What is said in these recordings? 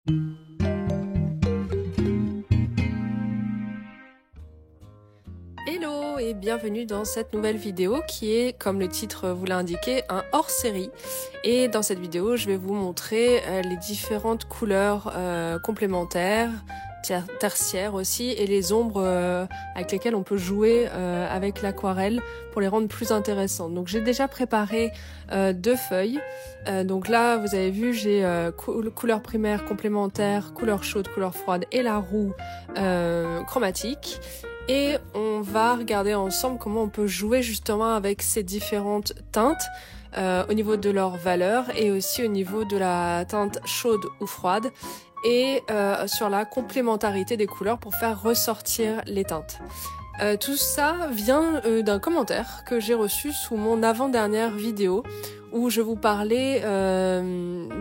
Hello et bienvenue dans cette nouvelle vidéo qui est, comme le titre vous l'a indiqué, un hors-série. Et dans cette vidéo, je vais vous montrer les différentes couleurs complémentaires, tertiaires aussi, et les ombres avec lesquelles on peut jouer avec l'aquarelle pour les rendre plus intéressantes. Donc j'ai déjà préparé 2 feuilles. Donc là, vous avez vu, j'ai couleur primaire, complémentaire, couleur chaude, couleur froide et la roue chromatique. Et on va regarder ensemble comment on peut jouer justement avec ces différentes teintes au niveau de leur valeur et aussi au niveau de la teinte chaude ou froide et sur la complémentarité des couleurs pour faire ressortir les teintes. Tout ça vient d'un commentaire que j'ai reçu sous mon avant-dernière vidéo où je vous parlais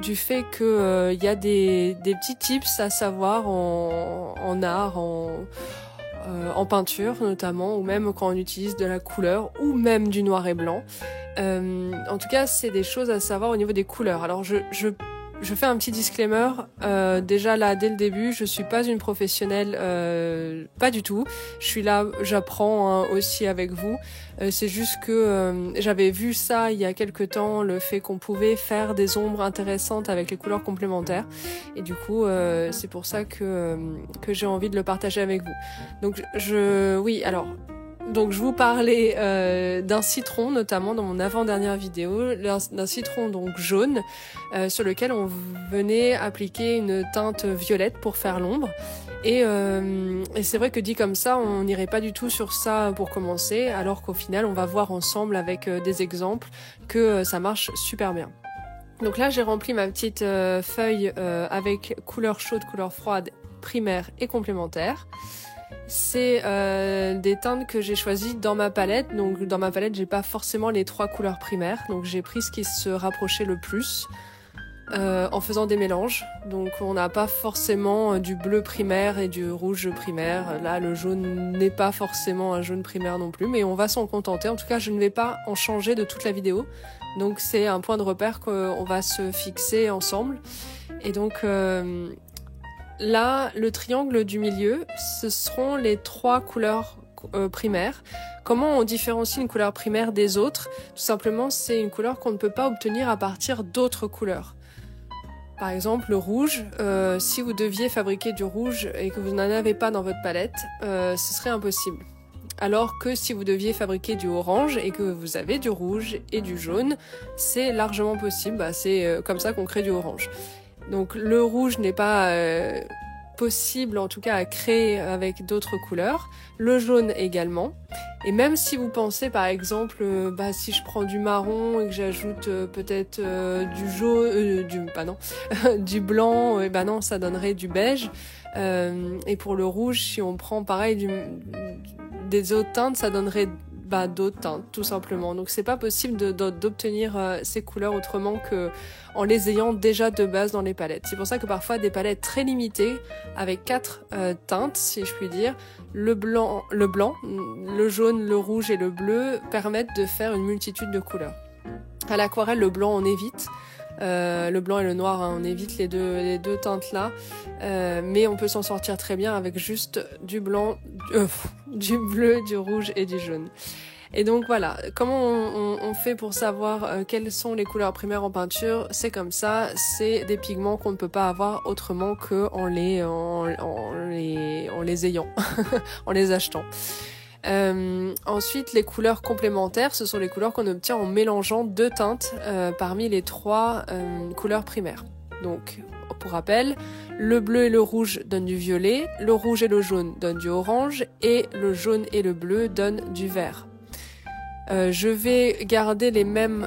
du fait que y a des petits tips à savoir en art, en peinture notamment, ou même quand on utilise de la couleur, ou même du noir et blanc. En tout cas, c'est des choses à savoir au niveau des couleurs. Alors je fais un petit disclaimer, déjà là dès le début, je suis pas une professionnelle, pas du tout. Je suis là, j'apprends aussi avec vous. C'est juste que j'avais vu ça il y a quelque temps, le fait qu'on pouvait faire des ombres intéressantes avec les couleurs complémentaires. Et du coup, c'est pour ça que j'ai envie de le partager avec vous. Donc donc je vous parlais d'un citron notamment dans mon avant-dernière vidéo, d'un citron donc jaune sur lequel on venait appliquer une teinte violette pour faire l'ombre. Et c'est vrai que dit comme ça, on n'irait pas du tout sur ça pour commencer, alors qu'au final on va voir ensemble avec des exemples que ça marche super bien. Donc là j'ai rempli ma petite feuille avec couleur chaude, couleur froide, primaire et complémentaire. C'est des teintes que j'ai choisies dans ma palette. Donc dans ma palette, j'ai pas forcément les 3 couleurs primaires. Donc j'ai pris ce qui se rapprochait le plus en faisant des mélanges. Donc on n'a pas forcément du bleu primaire et du rouge primaire. Là, le jaune n'est pas forcément un jaune primaire non plus, mais on va s'en contenter. En tout cas, je ne vais pas en changer de toute la vidéo. Donc c'est un point de repère qu'on va se fixer ensemble. Et donc là, le triangle du milieu, ce seront les 3 couleurs primaires. Comment on différencie une couleur primaire des autres? Tout simplement, c'est une couleur qu'on ne peut pas obtenir à partir d'autres couleurs. Par exemple, le rouge, si vous deviez fabriquer du rouge et que vous n'en avez pas dans votre palette, ce serait impossible. Alors que si vous deviez fabriquer du orange et que vous avez du rouge et du jaune, c'est largement possible. C'est comme ça qu'on crée du orange. Donc le rouge n'est pas possible en tout cas à créer avec d'autres couleurs, le jaune également. Et même si vous pensez par exemple, si je prends du marron et que j'ajoute peut-être du jaune, du blanc, non, ça donnerait du beige. Et pour le rouge, si on prend pareil des autres teintes, ça donnerait d'autres teintes tout simplement. Donc c'est pas possible d'obtenir ces couleurs autrement que en les ayant déjà de base dans les palettes. C'est pour ça que parfois des palettes très limitées avec 4 teintes, si je puis dire, le blanc, le jaune, le rouge et le bleu permettent de faire une multitude de couleurs. À l'aquarelle, le blanc on évite. Le blanc et le noir, on évite les deux teintes là, mais on peut s'en sortir très bien avec juste du blanc, du bleu, du rouge et du jaune. Et donc voilà, comment on fait pour savoir quelles sont les couleurs primaires en peinture? C'est comme ça, c'est des pigments qu'on ne peut pas avoir autrement que en les ayant, en les achetant. Ensuite, les couleurs complémentaires, ce sont les couleurs qu'on obtient en mélangeant 2 teintes parmi les 3 couleurs primaires. Donc, pour rappel, le bleu et le rouge donnent du violet, le rouge et le jaune donnent du orange et le jaune et le bleu donnent du vert. Je vais garder les mêmes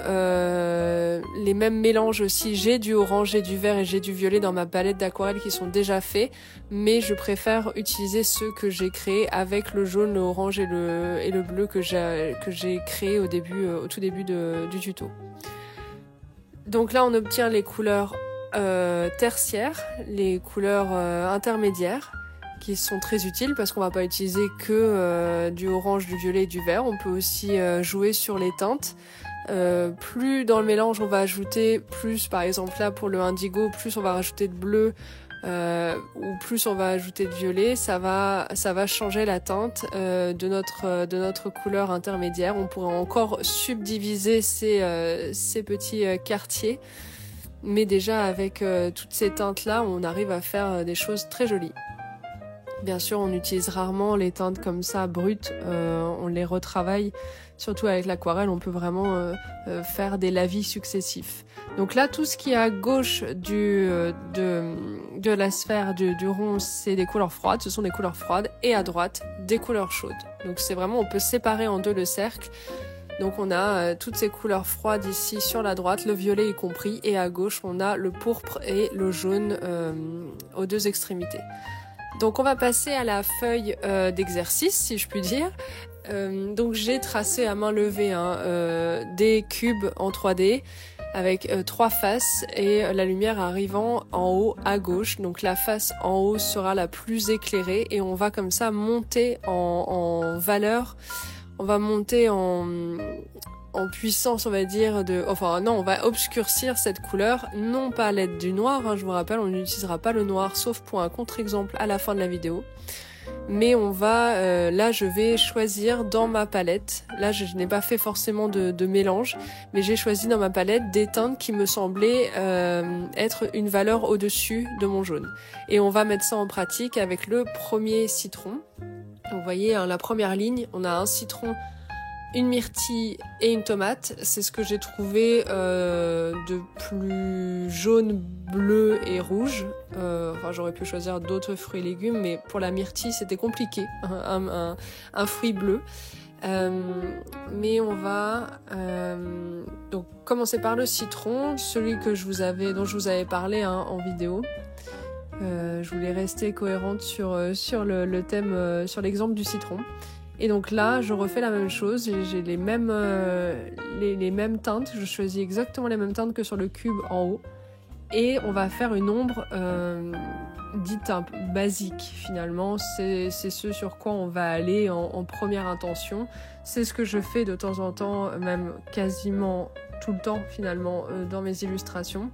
mélanges aussi. J'ai du orange, j'ai du vert et j'ai du violet dans ma palette d'aquarelle qui sont déjà faits, mais je préfère utiliser ceux que j'ai créés avec le jaune, le orange et le bleu que j'ai créé au tout début du tuto. Donc là, on obtient les couleurs tertiaires, les couleurs intermédiaires, qui sont très utiles parce qu'on va pas utiliser que du orange, du violet et du vert. On peut aussi jouer sur les teintes. Plus dans le mélange on va ajouter, plus par exemple là pour le indigo, plus on va rajouter de bleu, ou plus on va ajouter de violet, ça va changer la teinte de notre couleur intermédiaire. On pourrait encore subdiviser ces petits quartiers, mais déjà avec toutes ces teintes-là, on arrive à faire des choses très jolies. Bien sûr, on utilise rarement les teintes comme ça brutes, on les retravaille, surtout avec l'aquarelle, on peut vraiment faire des lavis successifs. Donc là, tout ce qui est à gauche de la sphère du rond, c'est des couleurs froides, ce sont des couleurs froides, et à droite, des couleurs chaudes. Donc c'est vraiment, on peut séparer en deux le cercle. Donc on a toutes ces couleurs froides ici sur la droite, le violet y compris, et à gauche, on a le pourpre et le jaune aux deux extrémités. Donc on va passer à la feuille d'exercice, si je puis dire. Donc j'ai tracé à main levée des cubes en 3D avec 3 faces et la lumière arrivant en haut à gauche. Donc la face en haut sera la plus éclairée et on va comme ça monter en valeur. On va monter en puissance, on va dire, on va obscurcir cette couleur, non pas à l'aide du noir, je vous rappelle, on n'utilisera pas le noir, sauf pour un contre-exemple à la fin de la vidéo. Mais on va, là je vais choisir dans ma palette, là je n'ai pas fait forcément de mélange, mais j'ai choisi dans ma palette des teintes qui me semblaient être une valeur au-dessus de mon jaune. Et on va mettre ça en pratique avec le premier citron. Donc, vous voyez, la première ligne, on a un citron, une myrtille et une tomate. C'est ce que j'ai trouvé de plus jaune, bleu et rouge. J'aurais pu choisir d'autres fruits et légumes, mais pour la myrtille, c'était compliqué, un fruit bleu. Mais on va donc commencer par le citron, celui dont je vous avais parlé en vidéo. Je voulais rester cohérente sur le thème, sur l'exemple du citron. Et donc là, je refais la même chose, j'ai les mêmes teintes, je choisis exactement les mêmes teintes que sur le cube en haut. Et on va faire une ombre dite un peu basique finalement, c'est ce sur quoi on va aller en première intention. C'est ce que je fais de temps en temps, même quasiment tout le temps finalement dans mes illustrations.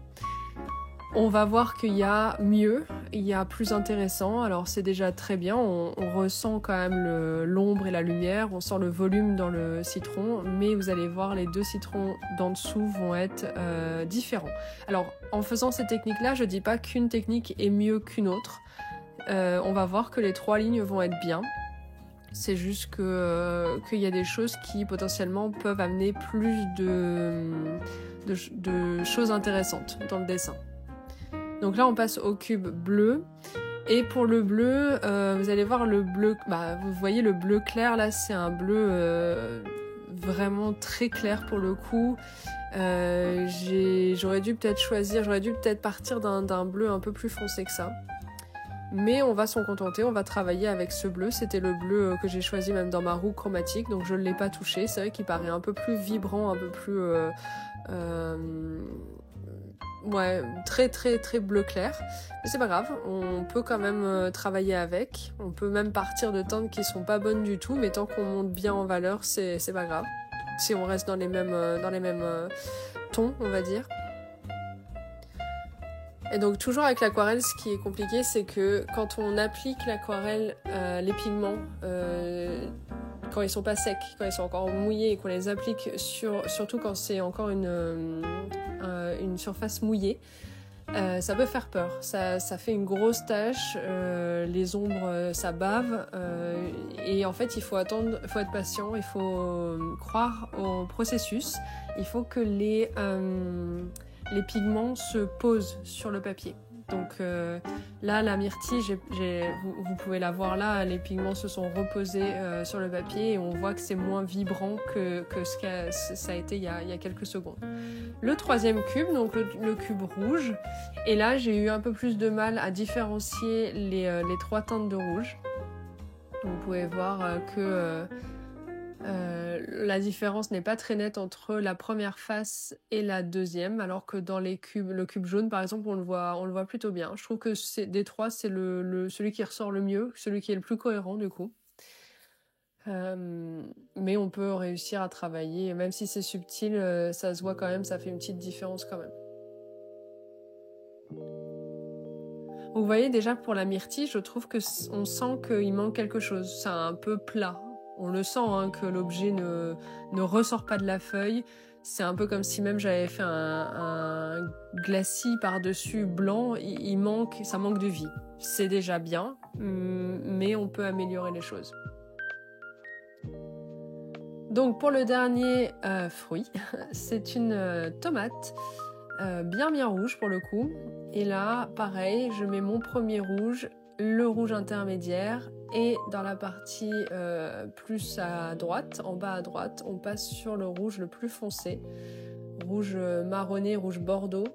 On va voir qu'il y a mieux, il y a plus intéressant, alors c'est déjà très bien, on ressent quand même l'ombre et la lumière, on sent le volume dans le citron, mais vous allez voir les deux citrons d'en dessous vont être différents. Alors en faisant ces techniques-là, je dis pas qu'une technique est mieux qu'une autre, on va voir que les 3 lignes vont être bien. C'est juste qu'il y a des choses qui potentiellement peuvent amener plus de choses intéressantes dans le dessin. Donc là, on passe au cube bleu. Et pour le bleu, vous allez voir le bleu... vous voyez le bleu clair, là, c'est un bleu vraiment très clair pour le coup. J'aurais dû peut-être partir d'un bleu un peu plus foncé que ça. Mais on va s'en contenter, on va travailler avec ce bleu. C'était le bleu que j'ai choisi même dans ma roue chromatique, donc je ne l'ai pas touché. C'est vrai qu'il paraît un peu plus vibrant, un peu plus... très très très bleu clair, mais c'est pas grave, on peut quand même travailler avec, on peut même partir de teintes qui sont pas bonnes du tout, mais tant qu'on monte bien en valeur, c'est pas grave, si on reste dans les mêmes tons, on va dire. Et donc toujours avec l'aquarelle, ce qui est compliqué, c'est que quand on applique l'aquarelle, les pigments, quand ils sont pas secs, quand ils sont encore mouillés et qu'on les applique surtout quand c'est encore une surface mouillée, ça peut faire peur. Ça fait une grosse tache, les ombres ça bave, et en fait il faut attendre, il faut être patient, il faut croire au processus. Il faut que les pigments se posent sur le papier. Donc là, la myrtille, vous pouvez la voir là, les pigments se sont reposés sur le papier et on voit que c'est moins vibrant que ce que ça a été il y a quelques secondes. Le troisième cube, donc le cube rouge, et là j'ai eu un peu plus de mal à différencier les 3 teintes de rouge. Vous pouvez voir que la différence n'est pas très nette entre la première face et la deuxième, alors que dans le cube jaune par exemple, on le voit plutôt bien. Je trouve que des 3, c'est celui qui ressort le mieux, celui qui est le plus cohérent du coup. Mais on peut réussir à travailler, même si c'est subtil, ça se voit quand même, ça fait une petite différence quand même. Vous voyez déjà pour la myrtille, je trouve que on sent qu'il manque quelque chose. C'est un peu plat. On le sent hein, que l'objet ne ressort pas de la feuille. C'est un peu comme si même j'avais fait un glacis par-dessus blanc. Ça manque de vie. C'est déjà bien, mais on peut améliorer les choses. Donc pour le dernier fruit, c'est une tomate bien rouge pour le coup. Et là, pareil, je mets mon premier rouge, le rouge intermédiaire, et dans la partie plus à droite, en bas à droite, on passe sur le rouge le plus foncé, rouge marronné, rouge bordeaux.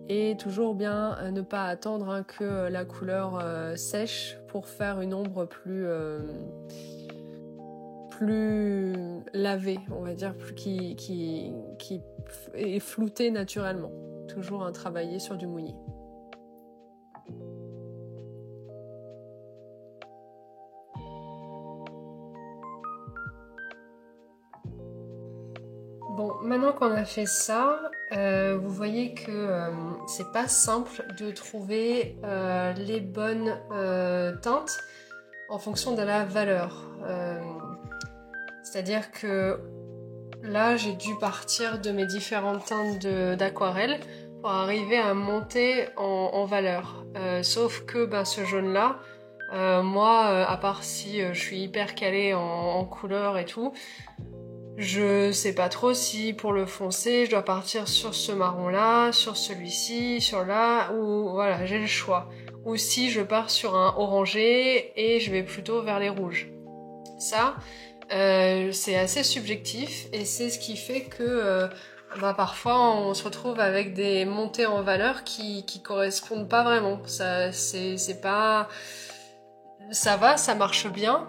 Et toujours bien ne pas attendre hein, que la couleur sèche pour faire une ombre plus lavée, on va dire, qui est floutée naturellement. Toujours travailler sur du mouillé. Bon, maintenant qu'on a fait ça, vous voyez que c'est pas simple de trouver les bonnes teintes en fonction de la valeur. C'est-à-dire que là, j'ai dû partir de mes différentes teintes d'aquarelle pour arriver à monter en valeur. Sauf que ce jaune-là, moi, à part si je suis hyper calée en couleurs et tout, je sais pas trop si pour le foncé, je dois partir sur ce marron-là, sur celui-ci, sur là, ou voilà, j'ai le choix. Ou si je pars sur un orangé et je vais plutôt vers les rouges. Ça, c'est assez subjectif et c'est ce qui fait que parfois on se retrouve avec des montées en valeur qui correspondent pas vraiment. C'est pas... Ça va, ça marche bien,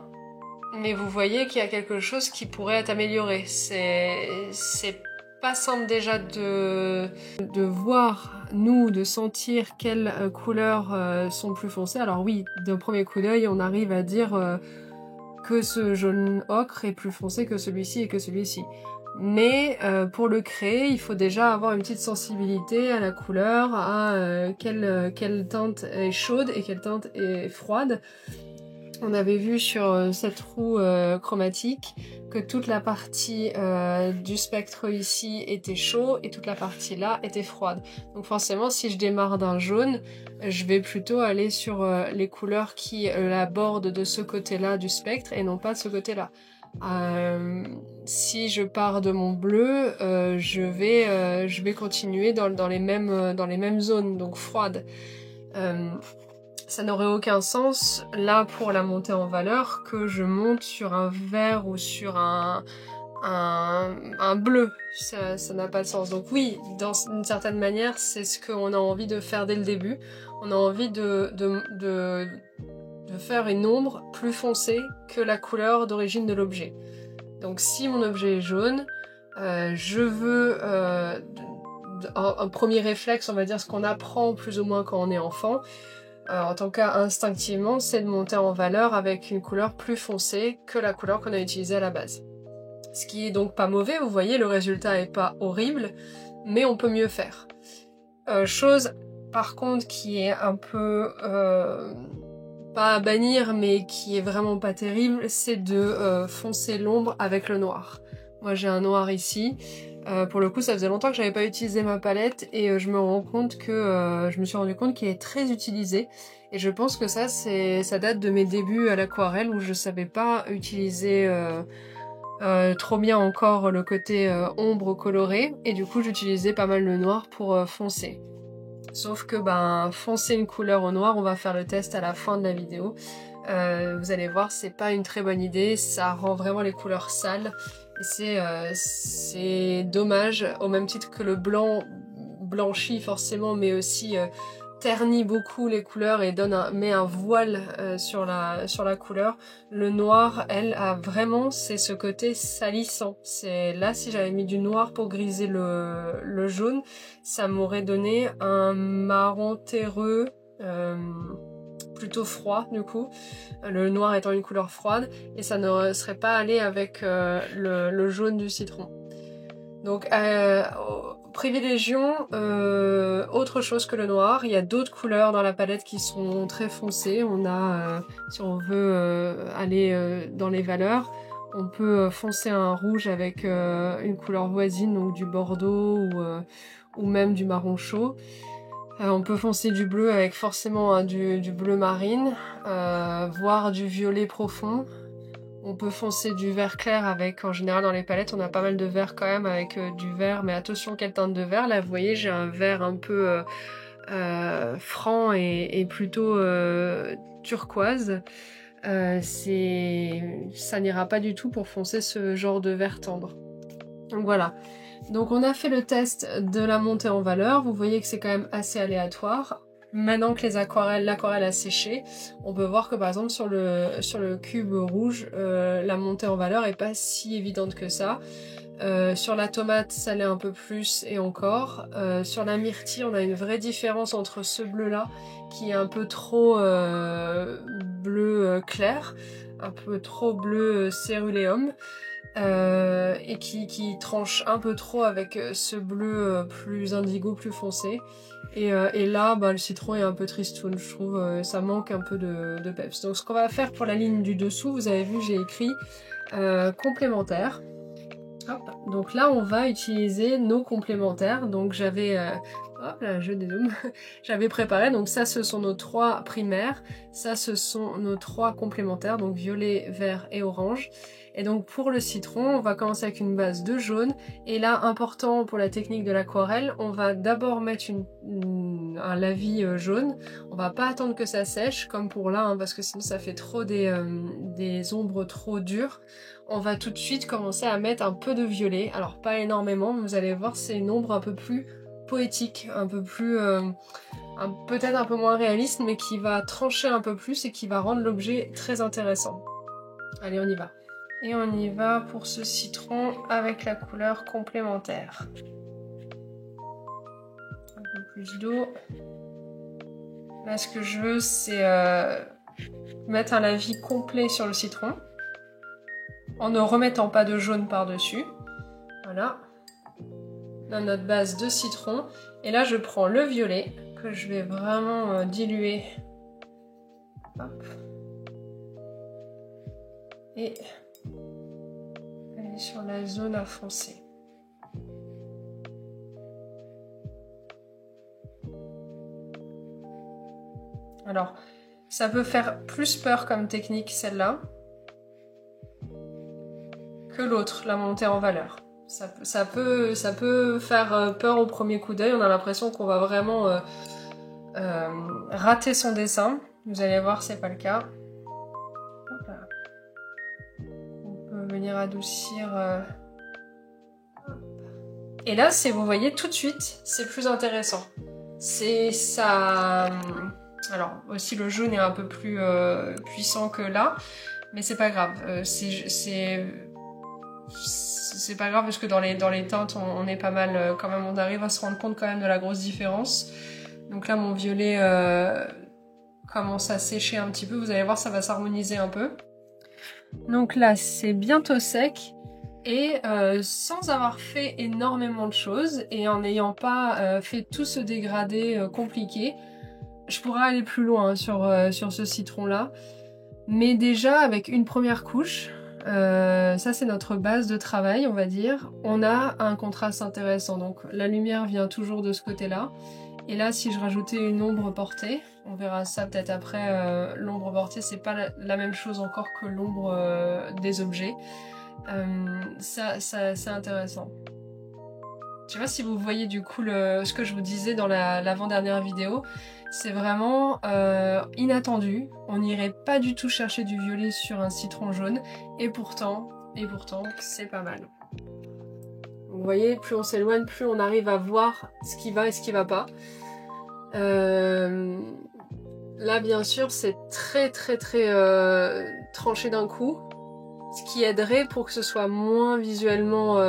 mais vous voyez qu'il y a quelque chose qui pourrait être amélioré. C'est pas simple déjà de voir, nous, de sentir quelles couleurs sont plus foncées. Alors oui, d'un premier coup d'œil, on arrive à dire que ce jaune ocre est plus foncé que celui-ci et que celui-ci. Mais pour le créer, il faut déjà avoir une petite sensibilité à la couleur, à quelle teinte est chaude et quelle teinte est froide. On avait vu sur cette roue chromatique que toute la partie du spectre ici était chaud et toute la partie là était froide. Donc forcément, si je démarre d'un jaune, je vais plutôt aller sur les couleurs qui la bordent de ce côté-là du spectre et non pas de ce côté-là. Si je pars de mon bleu, je vais continuer dans les mêmes zones, donc froides. Ça n'aurait aucun sens, là, pour la montée en valeur, que je monte sur un vert ou sur un bleu. Ça n'a pas de sens. Donc oui, dans une certaine manière, c'est ce qu'on a envie de faire dès le début. On a envie de faire une ombre plus foncée que la couleur d'origine de l'objet. Donc si mon objet est jaune, je veux... un premier réflexe, on va dire ce qu'on apprend plus ou moins quand on est enfant, en tant qu'instinctivement, c'est de monter en valeur avec une couleur plus foncée que la couleur qu'on a utilisée à la base. Ce qui est donc pas mauvais, vous voyez, le résultat est pas horrible, mais on peut mieux faire. Chose, par contre, qui est un peu... pas à bannir, mais qui est vraiment pas terrible, c'est de foncer l'ombre avec le noir. Moi j'ai un noir ici, pour le coup ça faisait longtemps que j'avais pas utilisé ma palette et je me suis rendu compte qu'il est très utilisé et je pense que ça date de mes débuts à l'aquarelle où je savais pas utiliser trop bien encore le côté ombre colorée et du coup j'utilisais pas mal le noir pour foncer. Sauf que foncer une couleur au noir, on va faire le test à la fin de la vidéo. Vous allez voir, c'est pas une très bonne idée, ça rend vraiment les couleurs sales. Et c'est dommage, au même titre que le blanc blanchit forcément, mais aussi ternit beaucoup les couleurs et met un voile sur la couleur. Le noir, c'est ce côté salissant. Là, si j'avais mis du noir pour griser le jaune, ça m'aurait donné un marron terreux, plutôt froid du coup, le noir étant une couleur froide, et ça ne serait pas allé avec le jaune du citron. Donc privilégions autre chose que le noir. Il y a d'autres couleurs dans la palette qui sont très foncées. On a, si on veut aller dans les valeurs, on peut foncer un rouge avec une couleur voisine, donc du bordeaux ou même du marron chaud. On peut foncer du bleu avec forcément du bleu marine, voire du violet profond. On peut foncer du vert clair avec, en général dans les palettes, on a pas mal de vert quand même avec du vert, mais attention quelle teinte de vert. Là vous voyez j'ai un vert un peu franc et plutôt turquoise. Ça n'ira pas du tout pour foncer ce genre de vert tendre. Donc voilà. Donc on a fait le test de la montée en valeur, vous voyez que c'est quand même assez aléatoire. Maintenant que l'aquarelle a séché, on peut voir que par exemple sur le cube rouge, la montée en valeur est pas si évidente que ça. Sur la tomate, ça l'est un peu plus et encore. Sur la myrtille, on a une vraie différence entre ce bleu-là, qui est un peu trop bleu clair, un peu trop bleu céruléum. Et qui tranche un peu trop avec ce bleu plus indigo, plus foncé. Et là, le citron est un peu tristoun, je trouve, ça manque un peu de peps. Donc ce qu'on va faire pour la ligne du dessous, vous avez vu, j'ai écrit complémentaire. Hop. Donc là, on va utiliser nos complémentaires. Donc j'avais... hop là, je dézoome. J'avais préparé, donc ça ce sont nos 3 primaires, ça ce sont nos 3 complémentaires, donc violet, vert et orange. Et donc pour le citron, on va commencer avec une base de jaune. Et là, important pour la technique de l'aquarelle, on va d'abord mettre un lavis jaune. On va pas attendre que ça sèche, comme pour là, hein, parce que sinon ça fait trop des ombres trop dures. On va tout de suite commencer à mettre un peu de violet. Alors pas énormément, mais vous allez voir, c'est une ombre un peu plus poétique, un peu plus... peut-être un peu moins réaliste, mais qui va trancher un peu plus et qui va rendre l'objet très intéressant. Allez, on y va. Et on y va pour ce citron avec la couleur complémentaire. Un peu plus d'eau. Là, ce que je veux, c'est mettre un lavis complet sur le citron, en ne remettant pas de jaune par-dessus. Voilà. Dans notre base de citron. Et là, je prends le violet, que je vais vraiment diluer. Hop. Et aller sur la zone à foncer. Alors, ça peut faire plus peur comme technique, celle-là, que l'autre, la montée en valeur. Ça peut faire peur au premier coup d'œil, on a l'impression qu'on va vraiment rater son dessin. Vous allez voir, c'est pas le cas. Hop là. On peut venir adoucir... Et là, vous voyez, tout de suite, c'est plus intéressant. C'est ça... Alors, aussi, le jaune est un peu plus puissant que là, mais c'est pas grave. C'est pas grave parce que dans les teintes, on est pas mal quand même, on arrive à se rendre compte quand même de la grosse différence. Donc là, mon violet commence à sécher un petit peu. Vous allez voir, ça va s'harmoniser un peu. Donc là, c'est bientôt sec. Et sans avoir fait énormément de choses et en n'ayant pas fait tout ce dégradé compliqué, je pourrais aller plus loin sur ce citron-là. Mais déjà, avec une première couche, ça c'est notre base de travail, on va dire, on a un contraste intéressant. Donc la lumière vient toujours de ce côté-là. Et là, si je rajoutais une ombre portée, on verra ça peut-être après, l'ombre portée, c'est pas la même chose encore que l'ombre des objets. Ça c'est intéressant. Je sais pas si vous voyez du coup ce que je vous disais dans l'avant-dernière vidéo. C'est vraiment inattendu. On n'irait pas du tout chercher du violet sur un citron jaune. Et pourtant, c'est pas mal. Vous voyez, plus on s'éloigne, plus on arrive à voir ce qui va et ce qui va pas. Là, bien sûr, c'est très tranché d'un coup. Ce qui aiderait pour que ce soit moins visuellement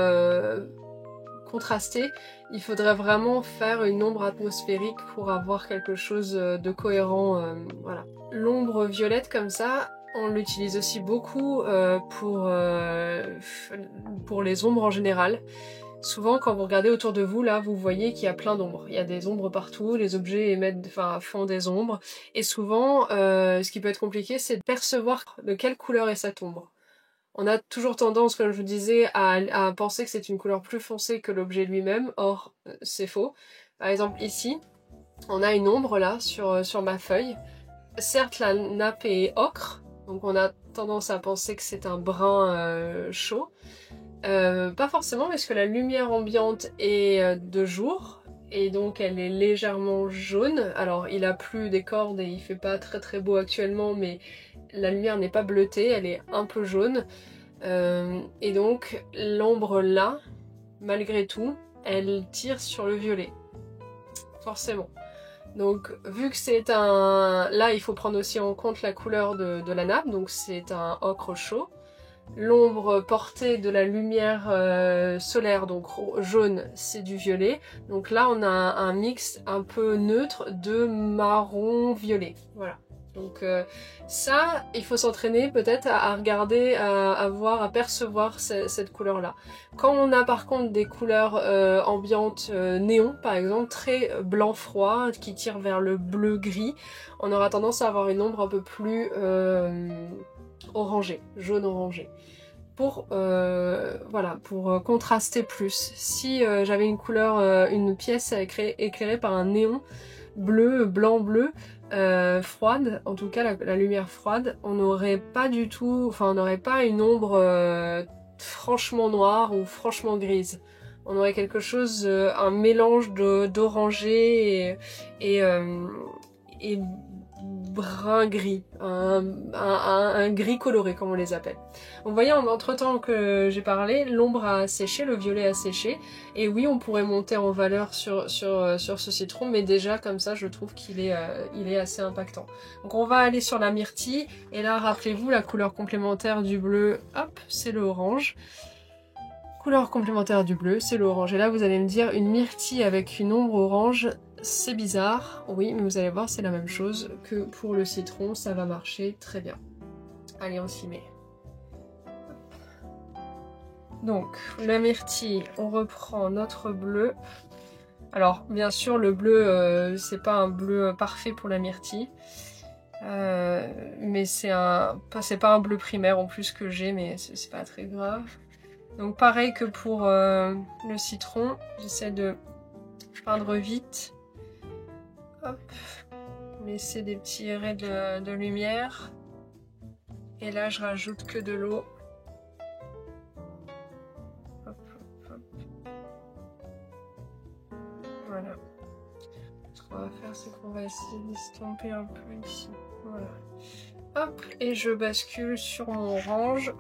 contrasté. Il faudrait vraiment faire une ombre atmosphérique pour avoir quelque chose de cohérent. Voilà. L'ombre violette comme ça, on l'utilise aussi beaucoup pour les ombres en général. Souvent, quand vous regardez autour de vous, là, vous voyez qu'il y a plein d'ombres. Il y a des ombres partout, les objets font des ombres. Et souvent, ce qui peut être compliqué, c'est de percevoir de quelle couleur est cette ombre. On a toujours tendance, comme je vous disais, à penser que c'est une couleur plus foncée que l'objet lui-même. Or, c'est faux. Par exemple, ici, on a une ombre, là, sur ma feuille. Certes, la nappe est ocre, donc on a tendance à penser que c'est un brun chaud. Pas forcément, parce que la lumière ambiante est de jour, et donc elle est légèrement jaune. Alors il a plu des cordes et il fait pas très très beau actuellement, mais la lumière n'est pas bleutée, elle est un peu jaune. Et donc l'ombre là, malgré tout, elle tire sur le violet. Forcément. Donc vu que c'est un... Là il faut prendre aussi en compte la couleur de la nappe, donc c'est un ocre chaud. L'ombre portée de la lumière solaire, donc jaune, c'est du violet. Donc là, on a un mix un peu neutre de marron-violet. Voilà. Donc ça, il faut s'entraîner peut-être à regarder, à voir, à percevoir cette couleur-là. Quand on a par contre des couleurs ambiantes néon, par exemple, très blanc-froid, qui tirent vers le bleu-gris, on aura tendance à avoir une ombre un peu plus... orangé, jaune orangé. Pour contraster plus. Si j'avais une couleur, une pièce éclairée par un néon bleu, blanc-bleu, froide, en tout cas la lumière froide, on n'aurait pas du tout, enfin on n'aurait pas une ombre franchement noire ou franchement grise. On aurait quelque chose, un mélange d'orangé et brun-gris, un gris coloré comme on les appelle. Vous voyez, entre temps que j'ai parlé, l'ombre a séché, le violet a séché, et oui, on pourrait monter en valeur sur ce citron, mais déjà comme ça, je trouve qu'il est, il est assez impactant. Donc on va aller sur la myrtille, et là, rappelez-vous, la couleur complémentaire du bleu, hop, c'est le orange. Couleur complémentaire du bleu, c'est l'orange. Et là, vous allez me dire, une myrtille avec une ombre orange, c'est bizarre. Oui, mais vous allez voir, c'est la même chose que pour le citron, ça va marcher très bien. Allez, on s'y met. Donc, la myrtille, on reprend notre bleu. Alors, bien sûr, le bleu, c'est pas un bleu parfait pour la myrtille. Mais c'est pas un bleu primaire en plus que j'ai, mais c'est pas très grave. Donc pareil que pour le citron, j'essaie de peindre vite. Hop, laisser des petits raies de lumière. Et là je rajoute que de l'eau. Hop, hop, hop. Voilà. Ce qu'on va faire, c'est qu'on va essayer d'estomper un peu ici. Voilà. Hop, et je bascule sur mon orange.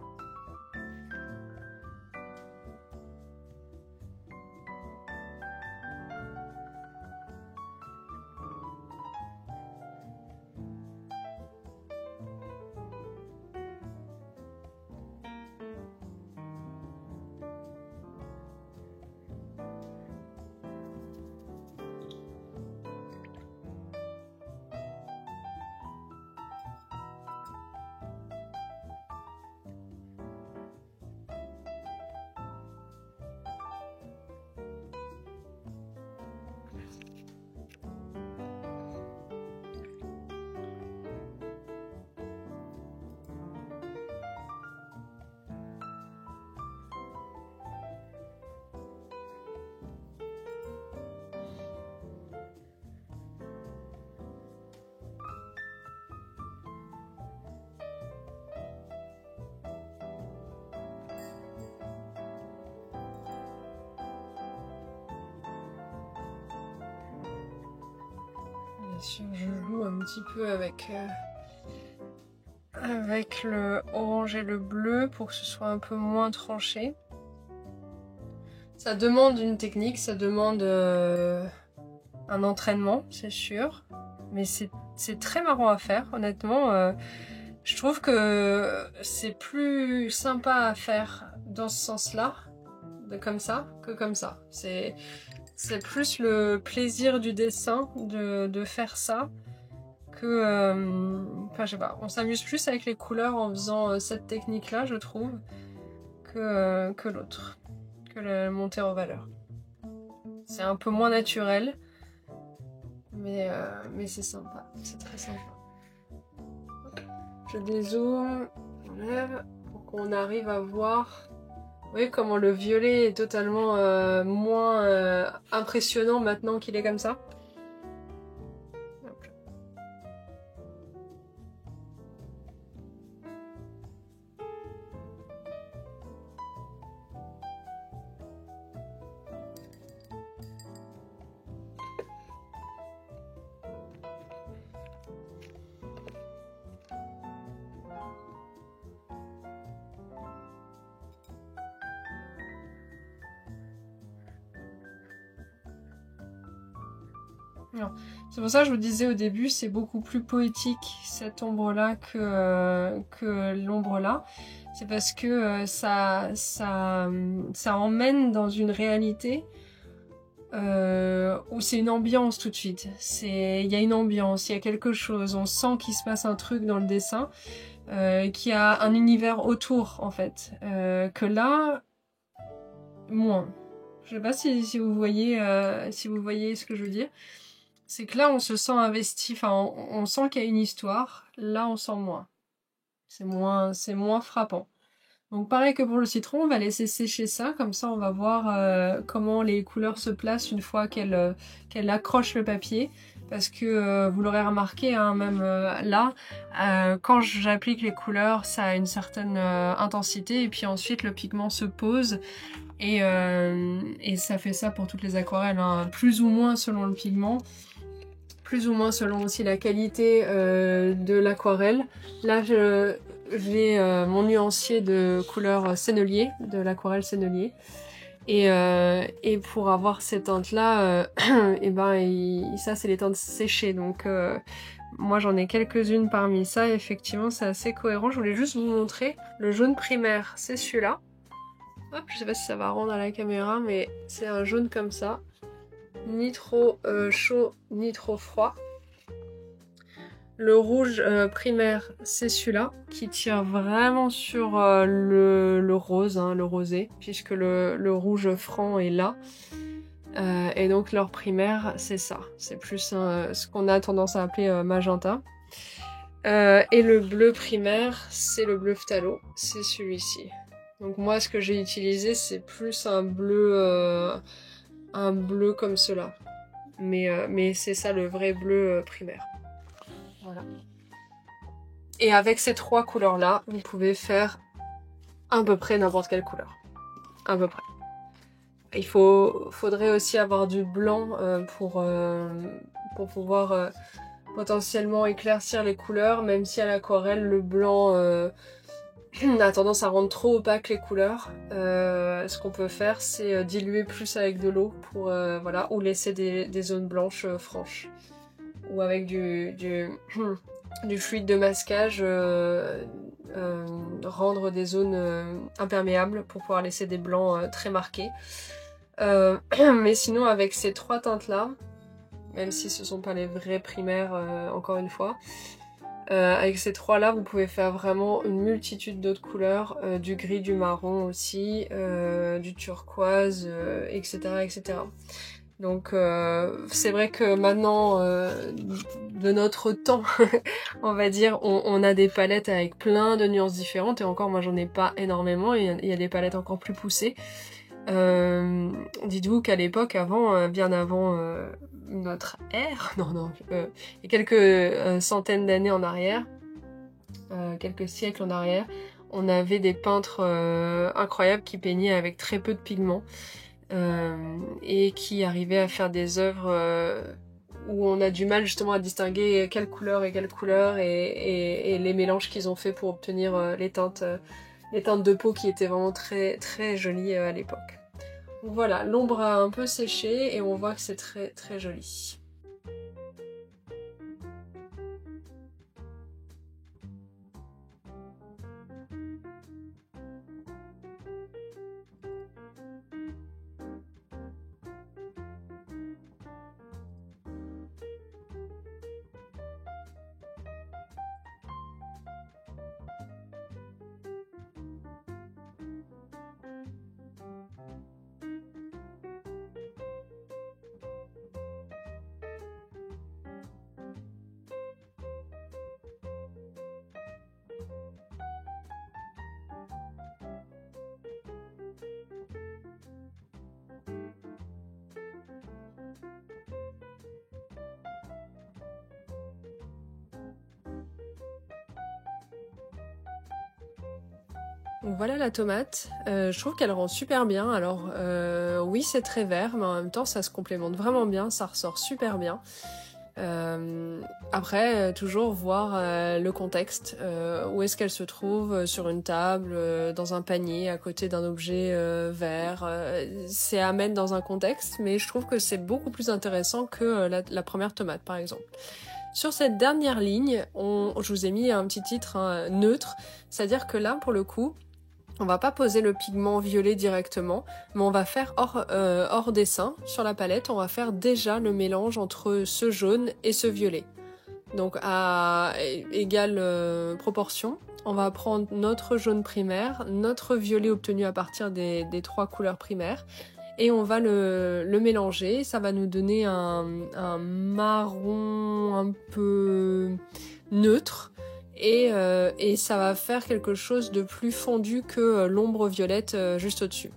Bien sûr, je joue un petit peu avec le orange et le bleu pour que ce soit un peu moins tranché. Ça demande une technique, ça demande un entraînement, c'est sûr. Mais c'est très marrant à faire, honnêtement. Je trouve que c'est plus sympa à faire dans ce sens-là, comme ça, que comme ça. C'est plus le plaisir du dessin de faire ça que... Enfin, je sais pas, on s'amuse plus avec les couleurs en faisant cette technique-là, je trouve, que l'autre. que la montée en valeur. C'est un peu moins naturel, mais c'est sympa, c'est très sympa. Je dézoome, j'enlève, pour qu'on arrive à voir, vous voyez comment le violet est totalement moins impressionnant maintenant qu'il est comme ça. C'est pour ça que je vous disais au début, c'est beaucoup plus poétique cette ombre-là que l'ombre-là. C'est parce que ça emmène dans une réalité où c'est une ambiance tout de suite. Il y a une ambiance, il y a quelque chose, on sent qu'il se passe un truc dans le dessin, qu'il y a un univers autour en fait. Que là, moins. Je sais pas si vous voyez ce que je veux dire. C'est que là, on se sent investi, enfin, on sent qu'il y a une histoire. Là, on sent moins. C'est moins frappant. Donc, pareil que pour le citron, on va laisser sécher ça. Comme ça, on va voir comment les couleurs se placent une fois qu'elle accroche le papier. Parce que vous l'aurez remarqué, hein, même là, quand j'applique les couleurs, ça a une certaine intensité. Et puis ensuite, le pigment se pose. Et ça fait ça pour toutes les aquarelles, hein, plus ou moins selon le pigment. Plus ou moins selon aussi la qualité de l'aquarelle. Là, j'ai mon nuancier de couleur sennelier, de l'aquarelle sennelier. Et pour avoir ces teintes-là, et ben, ça, c'est les teintes séchées. Donc, moi, j'en ai quelques-unes parmi ça. Et effectivement, c'est assez cohérent. Je voulais juste vous montrer le jaune primaire. C'est celui-là. Hop, je sais pas si ça va rendre à la caméra, mais c'est un jaune comme ça. Ni trop chaud, ni trop froid. Le rouge primaire, c'est celui-là, qui tire vraiment sur le rose, hein, le rosé, puisque le rouge franc est là. Et donc leur primaire, c'est ça. C'est plus ce qu'on a tendance à appeler magenta. Et le bleu primaire, c'est le bleu phthalo, c'est celui-ci. Donc moi, ce que j'ai utilisé, c'est plus un bleu comme cela. Mais c'est ça le vrai bleu primaire. Voilà. Et avec ces trois couleurs-là, vous pouvez faire à peu près n'importe quelle couleur. À peu près. Il faudrait aussi avoir du blanc pour pouvoir potentiellement éclaircir les couleurs, même si à l'aquarelle, le blanc a tendance à rendre trop opaque les couleurs. Ce qu'on peut faire, c'est diluer plus avec de l'eau pour voilà, ou laisser des zones blanches franches. Ou avec du fluide de masquage, rendre des zones imperméables pour pouvoir laisser des blancs très marqués. Mais sinon, avec ces trois teintes-là, même si ce ne sont pas les vrais primaires, encore une fois, avec ces trois-là, vous pouvez faire vraiment une multitude d'autres couleurs, du gris, du marron aussi, du turquoise, etc., etc. Donc c'est vrai que maintenant, de notre temps, on va dire, on a des palettes avec plein de nuances différentes, et encore moi j'en ai pas énormément, il y a des palettes encore plus poussées. Dites-vous qu'à l'époque, bien avant notre ère, il y a quelques centaines d'années en arrière, quelques siècles en arrière, on avait des peintres incroyables qui peignaient avec très peu de pigments. Et qui arrivait à faire des œuvres où on a du mal justement à distinguer quelle couleur et quelle couleur, et les mélanges qu'ils ont fait pour obtenir les teintes de peau qui étaient vraiment très très jolies à l'époque. Donc voilà, l'ombre a un peu séché et on voit que c'est très très joli. Donc voilà la tomate, je trouve qu'elle rend super bien. Alors oui, c'est très vert, mais en même temps ça se complémente vraiment bien, ça ressort super bien. Après, toujours voir le contexte, où est-ce qu'elle se trouve, sur une table, dans un panier, à côté d'un objet vert. C'est à mettre dans un contexte, mais je trouve que c'est beaucoup plus intéressant que la première tomate, par exemple. Sur cette dernière ligne, je vous ai mis un petit titre neutre, c'est-à-dire que là, pour le coup, on va pas poser le pigment violet directement, mais on va faire hors dessin sur la palette, on va faire déjà le mélange entre ce jaune et ce violet. Donc à égale proportion, on va prendre notre jaune primaire, notre violet obtenu à partir des 3 couleurs primaires, et on va le mélanger. Ça va nous donner un marron un peu neutre. Et ça va faire quelque chose de plus fondu que l'ombre violette juste au-dessus.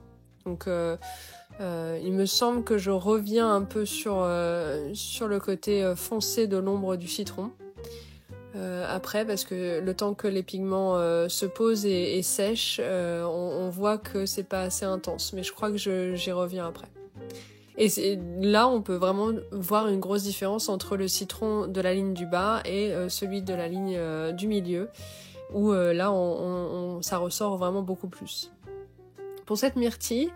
Donc il me semble que je reviens un peu sur le côté foncé de l'ombre du citron. Après, parce que le temps que les pigments se posent et sèchent, on voit que c'est pas assez intense. Mais je crois que j'y reviens après. Et là, on peut vraiment voir une grosse différence entre le citron de la ligne du bas et celui de la ligne du milieu, où là, ça ressort vraiment beaucoup plus. Pour cette myrtille,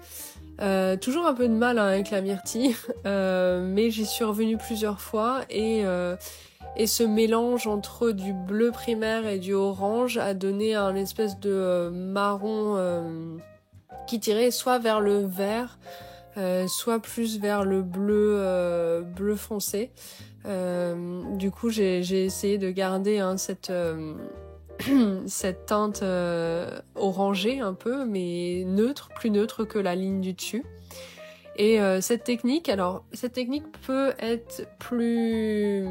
toujours un peu de mal avec la myrtille, mais j'y suis revenue plusieurs fois et ce mélange entre du bleu primaire et du orange a donné un espèce de marron qui tirait soit vers le vert, soit plus vers le bleu foncé. Du coup, j'ai essayé de garder cette teinte orangée un peu, mais neutre, plus neutre que la ligne du dessus. Et cette technique peut être plus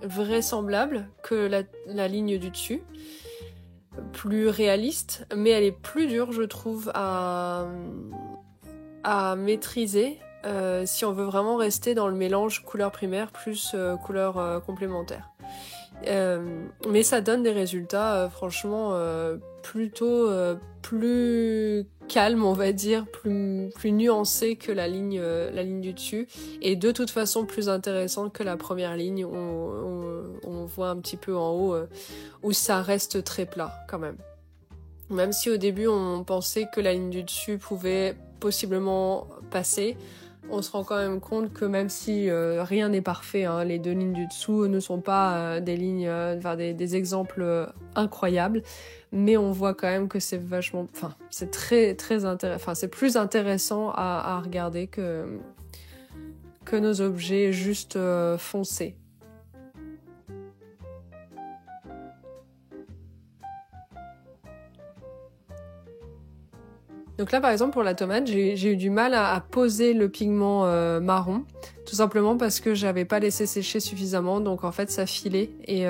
vraisemblable que la ligne du dessus, plus réaliste, mais elle est plus dure, je trouve, à maîtriser si on veut vraiment rester dans le mélange couleur primaire plus couleur complémentaire. Mais ça donne des résultats franchement plutôt plus calmes, on va dire, plus nuancés que la ligne du dessus, et de toute façon plus intéressante que la première ligne où on voit un petit peu en haut où ça reste très plat quand même. Même si au début on pensait que la ligne du dessus pouvait possiblement passer, on se rend quand même compte que même si rien n'est parfait, hein, les 2 lignes du dessous ne sont pas des lignes, des exemples incroyables, mais on voit quand même que c'est vachement, c'est très très intéressant, c'est plus intéressant à regarder que nos objets juste foncés. Donc là, par exemple, pour la tomate, j'ai eu du mal à poser le pigment marron, tout simplement parce que j'avais pas laissé sécher suffisamment, donc en fait ça filait. Et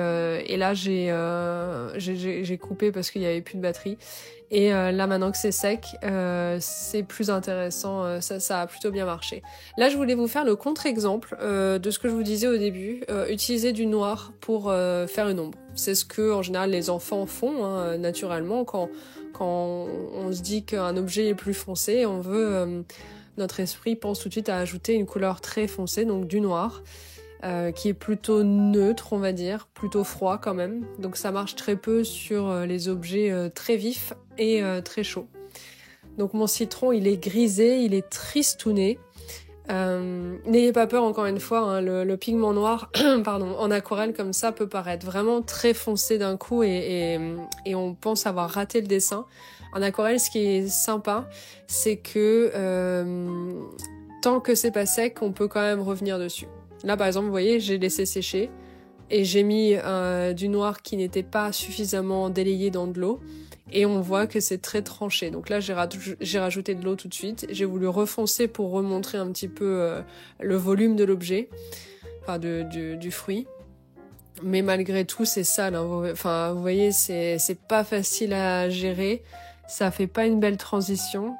là, j'ai coupé parce qu'il y avait plus de batterie. Et là, maintenant que c'est sec, c'est plus intéressant, ça a plutôt bien marché. Là, je voulais vous faire le contre-exemple de ce que je vous disais au début, utiliser du noir pour faire une ombre. C'est ce que, en général, les enfants font, hein, naturellement, quand on se dit qu'un objet est plus foncé, on veut, notre esprit pense tout de suite à ajouter une couleur très foncée, donc du noir, qui est plutôt neutre, on va dire, plutôt froid quand même. Donc ça marche très peu sur les objets très vifs et très chauds. Donc mon citron, il est grisé, il est tristouné. N'ayez pas peur, encore une fois, hein, le pigment noir en aquarelle comme ça peut paraître vraiment très foncé d'un coup et on pense avoir raté le dessin. En aquarelle, ce qui est sympa, c'est que tant que c'est pas sec, on peut quand même revenir dessus. Là, par exemple, vous voyez, j'ai laissé sécher et j'ai mis du noir qui n'était pas suffisamment délayé dans de l'eau. Et on voit que c'est très tranché. Donc là, j'ai rajouté de l'eau tout de suite. J'ai voulu refoncer pour remontrer un petit peu le volume de l'objet, enfin du fruit. Mais malgré tout, c'est sale, hein. Enfin, vous voyez, c'est pas facile à gérer. Ça fait pas une belle transition.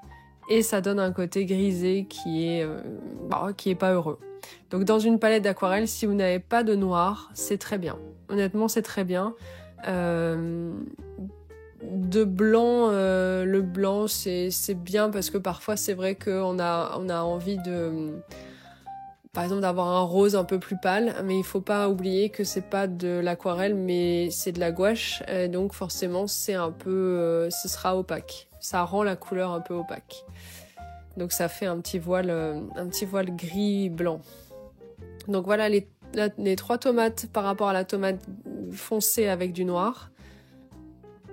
Et ça donne un côté grisé qui est pas heureux. Donc dans une palette d'aquarelle, si vous n'avez pas de noir, c'est très bien. Honnêtement, c'est très bien. de blanc, le blanc c'est bien parce que parfois c'est vrai qu'on a envie de, par exemple, d'avoir un rose un peu plus pâle, mais il faut pas oublier que c'est pas de l'aquarelle mais c'est de la gouache, donc forcément c'est un peu, ce sera opaque. Ça rend la couleur un peu opaque. Donc ça fait un petit voile gris-blanc. Donc voilà les 3 tomates par rapport à la tomate foncée avec du noir.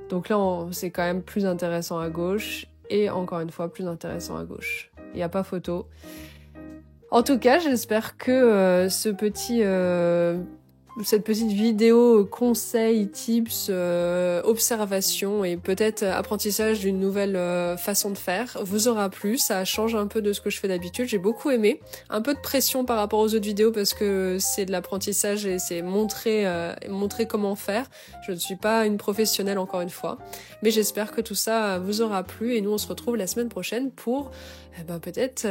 Donc là, c'est quand même plus intéressant à gauche. Et encore une fois, plus intéressant à gauche. Il n'y a pas photo. En tout cas, j'espère que cette petite vidéo conseils, tips, observation et peut-être apprentissage d'une nouvelle façon de faire vous aura plu. Ça change un peu de ce que je fais d'habitude. J'ai beaucoup aimé. Un peu de pression par rapport aux autres vidéos parce que c'est de l'apprentissage et c'est montrer comment faire. Je ne suis pas une professionnelle encore une fois. Mais j'espère que tout ça vous aura plu et nous on se retrouve la semaine prochaine pour peut-être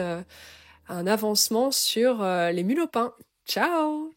un avancement sur les mules au pain. Ciao!